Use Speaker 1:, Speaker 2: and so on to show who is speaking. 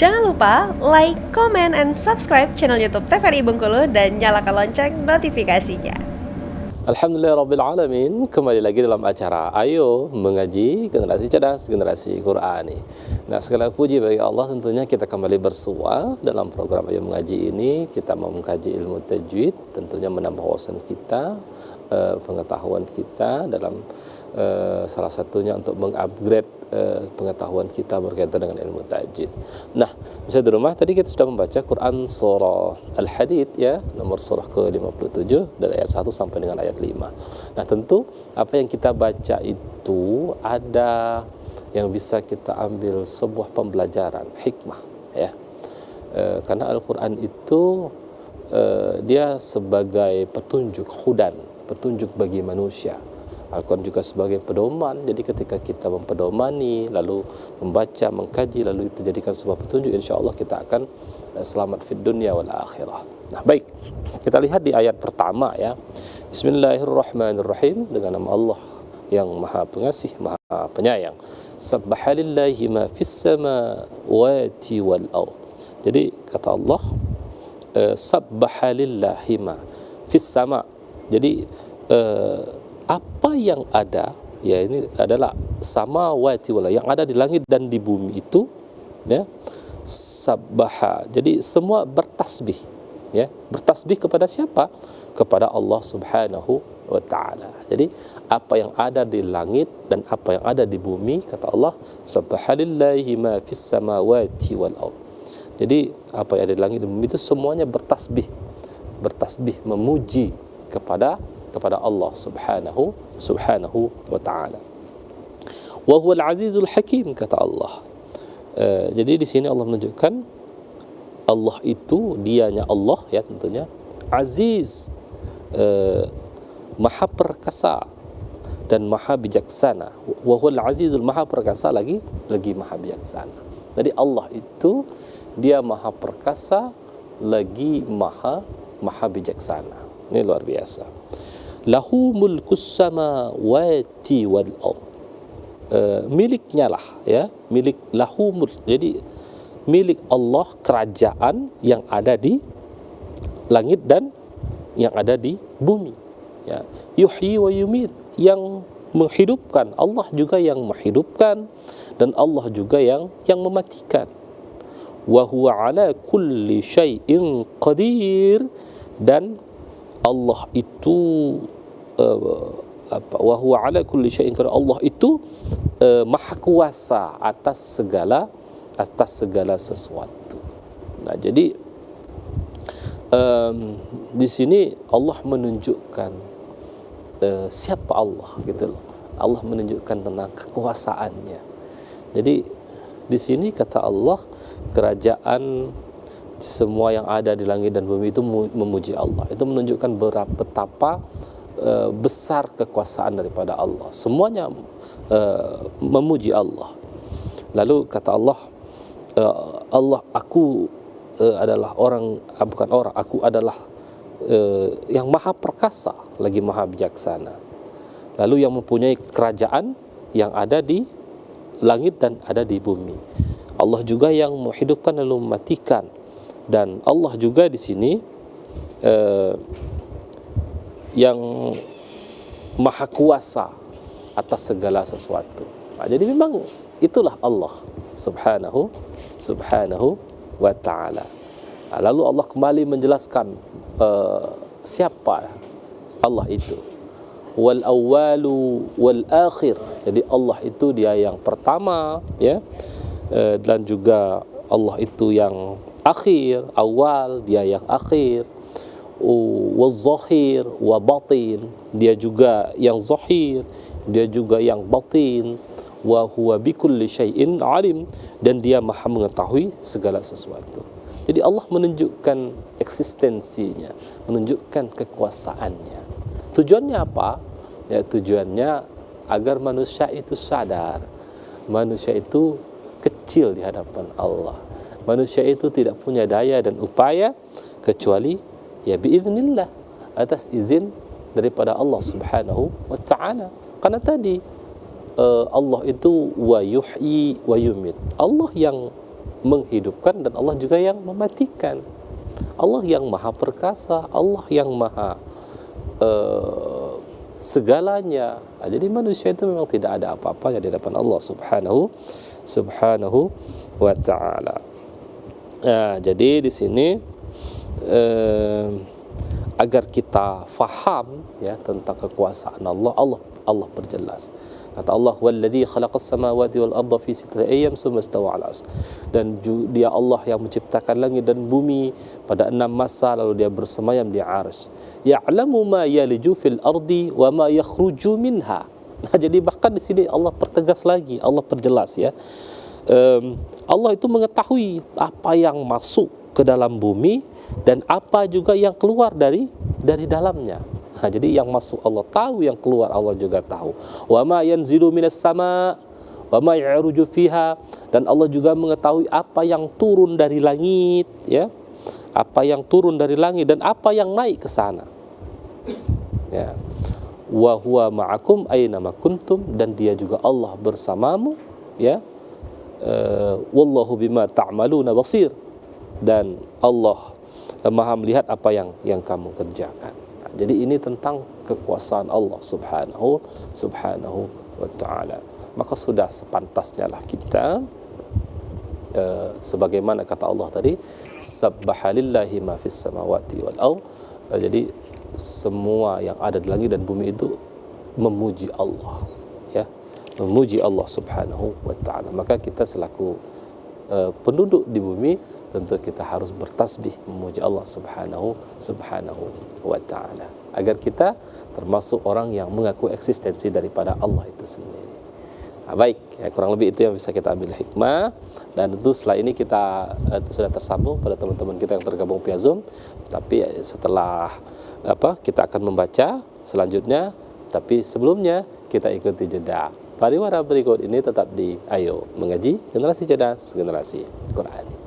Speaker 1: Jangan lupa like, comment, and subscribe channel YouTube TVRI Bengkulu dan nyalakan lonceng notifikasinya.
Speaker 2: Alhamdulillahirrabbilalamin. Kembali lagi dalam acara Ayo Mengaji Generasi Cerdas, Generasi Qurani. Nah, segala puji bagi Allah, tentunya kita kembali bersua dalam program Ayo Mengaji ini. Kita mau mengkaji ilmu tajwid, tentunya menambah wawasan kita, pengetahuan kita dalam salah satunya untuk mengupgrade pengetahuan kita berkaitan dengan ilmu tajwid. Nah, bisa di rumah tadi kita sudah membaca Quran surah Al-Hadid ya, nomor surah ke-57 dari ayat 1 sampai dengan ayat 5. Nah, tentu apa yang kita baca itu ada yang bisa kita ambil sebuah pembelajaran, hikmah ya. Karena Al-Quran itu dia sebagai petunjuk, hudan, petunjuk bagi manusia. Al-Quran juga sebagai pedoman. Jadi ketika kita mempedomani, lalu membaca, mengkaji, lalu itu jadikan sebuah petunjuk, insya Allah kita akan selamat fid dunya wal akhirah. Nah, baik, kita lihat di ayat pertama ya. Bismillahirrahmanirrahim. Dengan nama Allah yang maha pengasih, maha penyayang. Sabbahalillahi ma fis samawati wal ard. Jadi kata Allah, sabbahalillahi ma fis sama. Jadi apa yang ada ya, ini adalah samawati wal, yang ada di langit dan di bumi itu ya, sabbaha. Jadi semua bertasbih ya. Bertasbih kepada siapa? Kepada Allah Subhanahu wa taala. Jadi apa yang ada di langit dan apa yang ada di bumi, kata Allah, sabbahalillahi ma fis samawati wal ard. Jadi apa yang ada di langit dan bumi itu semuanya bertasbih. Bertasbih, memuji kepada Allah Subhanahu wa ta'ala. Wa huwal azizul hakim, kata Allah. Jadi di sini Allah menunjukkan Allah itu, dianya Allah ya, tentunya aziz, maha perkasa dan maha bijaksana. Wa huwal azizul, maha perkasa lagi maha bijaksana. Jadi Allah itu dia maha perkasa lagi maha bijaksana. Ini luar biasa. Lahu mulkus samawati wal ard. Miliknya lah ya, milik lahu mulk. Jadi milik Allah kerajaan yang ada di langit dan yang ada di bumi ya. Yuhyi wa yumit, yang menghidupkan, Allah juga yang menghidupkan, dan Allah juga yang mematikan. Wa huwa ala kulli syai'in qadir, dan Allah itu wa huwa ala kulli syai'in qadir, Allah itu maha kuasa atas segala sesuatu. Nah, jadi di sini Allah menunjukkan siapa Allah gitu loh. Allah menunjukkan tentang kekuasaannya. Jadi di sini kata Allah, kerajaan semua yang ada di langit dan bumi itu memuji Allah. Itu menunjukkan betapa besar kekuasaan daripada Allah. Semuanya memuji Allah. Lalu kata Allah, aku adalah aku adalah yang maha perkasa lagi maha bijaksana. Lalu yang mempunyai kerajaan yang ada di langit dan ada di bumi. Allah juga yang menghidupkan lalu mematikan. Dan Allah juga di sini yang maha kuasa atas segala sesuatu. Nah, jadi memang itulah Allah Subhanahu wa ta'ala. Nah, lalu Allah kembali menjelaskan siapa Allah itu. Wal awwalu wal akhir. Jadi Allah itu dia yang pertama ya, dan juga Allah itu yang akhir, awal, dia yang akhir. Wa zahir wa batin, dia juga yang zahir, dia juga yang batin. Wa huwa bikulli syai'in alim, dan dia maha mengetahui segala sesuatu. Jadi Allah menunjukkan eksistensinya, menunjukkan kekuasaannya. Tujuannya apa? Ya, tujuannya agar manusia itu sadar, manusia itu kecil di hadapan Allah. Manusia itu tidak punya daya dan upaya kecuali ya biiznillah, atas izin daripada Allah Subhanahu wa ta'ala. Karena tadi Allah itu wa yuhyi wa yumit. Allah yang menghidupkan dan Allah juga yang mematikan. Allah yang maha perkasa, Allah yang maha segalanya. Jadi manusia itu memang tidak ada apa-apanya di hadapan Allah subhanahu wa ta'ala. Jadi di sini agar kita faham ya tentang kekuasaan Allah perjelas. Kata Allah, "Wallazi khalaqas samawati wal arda fi sittati ayyam tsumma istawa 'alal 'arsy." Dan Dia Allah yang menciptakan langit dan bumi pada 6 masa lalu Dia bersemayam di 'arsy. Ya'lamu ma yaliju fil ardi wa ma yakhruju minha. Nah, jadi bahkan di sini Allah pertegas lagi, Allah perjelas ya. Allah itu mengetahui apa yang masuk ke dalam bumi dan apa juga yang keluar dari dalamnya. Nah, jadi yang masuk Allah tahu, yang keluar Allah juga tahu. Wa ma yanzilu minas sama wa ma ya'ruju fiha, dan Allah juga mengetahui apa yang turun dari langit ya. Apa yang turun dari langit dan apa yang naik ke sana. Ya. Wa huwa ma'akum aina ma kuntum, dan Dia juga Allah bersamamu ya. Wallahu bima ta'maluna basir, dan Allah Maha melihat apa yang kamu kerjakan. Jadi ini tentang kekuasaan Allah subhanahu wa ta'ala. Maka sudah sepantasnya lah kita sebagaimana kata Allah tadi, sabbahalillahi ma fis samawati wal ard. Jadi semua yang ada di langit dan bumi itu memuji Allah ya, memuji Allah subhanahu wa ta'ala. Maka kita selaku penduduk di bumi tentu kita harus bertasbih memuji Allah subhanahu wa ta'ala, agar kita termasuk orang yang mengaku eksistensi daripada Allah itu sendiri. Nah, baik, ya, kurang lebih itu yang bisa kita ambil hikmah. Dan tentu setelah ini kita sudah tersambung pada teman-teman kita yang tergabung via Zoom. Tapi setelah kita akan membaca selanjutnya, tapi sebelumnya kita ikuti jeda pariwara berikut ini. Tetap di Ayo Mengaji, Generasi Cerdas Generasi Quran.